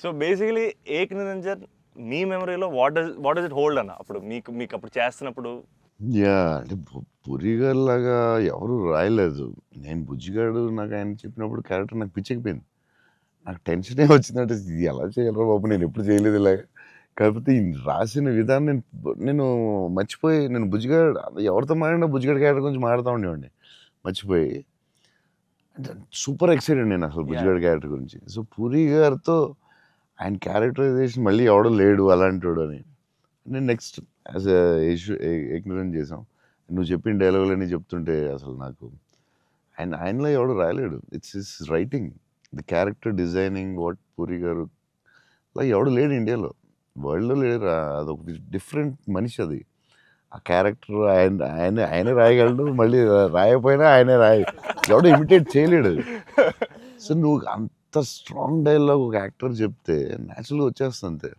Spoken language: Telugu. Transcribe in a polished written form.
సో బేసికలీ ఏక్ నిరంజన్ మీ మెమరీలో వాట్ డస్ ఇట్ హోల్డ్ అన్న అప్పుడు మీకు అప్పుడు చేస్తున్నప్పుడు? అంటే పురిగారు లాగా ఎవరు రాయలేదు. నేను బుజ్జిగాడు నాకు ఆయన చెప్పినప్పుడు క్యారెక్టర్ నాకు పిచ్చెక్కిపోయింది. నాకు టెన్షనే వచ్చిందంటే ఇది ఎలా చేయాలిరా బాబు, నేను ఎప్పుడు చేయలేదు ఇలాగ. కాకపోతే ఈ రాసిన విధానం నేను మర్చిపోయి, నేను బుజ్జిగాడు ఎవరితో మాట్లాడినా బుజ్జిగాడు క్యారెక్టర్ గురించి మాట్లాడుతూ ఉండేవాడిని మర్చిపోయి. అంటే సూపర్ ఎక్సైటెడ్ నేను అసలు బుజ్జిగాడు క్యారెక్టర్ గురించి. సో పూరి గారితో ఆయన క్యారెక్టరైజేషన్ మళ్ళీ ఎవడో లేడు అలాంటోడు అని నేను నెక్స్ట్ యాజ్ ఎగ్నరెంట్ చేసాం. నువ్వు చెప్పిన డైలాగులన్నీ చెప్తుంటే అసలు నాకు ఆయనలో ఎవడు రాయలేడు. It's his writing, the character designing, what Puri గారు అలా ఎవడు లేడు ఇండియాలో, వరల్డ్లో లేడు. అదొక డిఫరెంట్ మనిషి అది. ఆ క్యారెక్టర్ ఆయనే రాయగలడు, మళ్ళీ రాయకపోయినా ఆయనే ఎవడు ఇమిటేట్ చేయలేడు. సో నువ్వు అంత స్ట్రాంగ్ డైలాగ్ ఒక యాక్టర్ చెప్తే న్యాచురల్గా వచ్చేస్తుంది అంతే.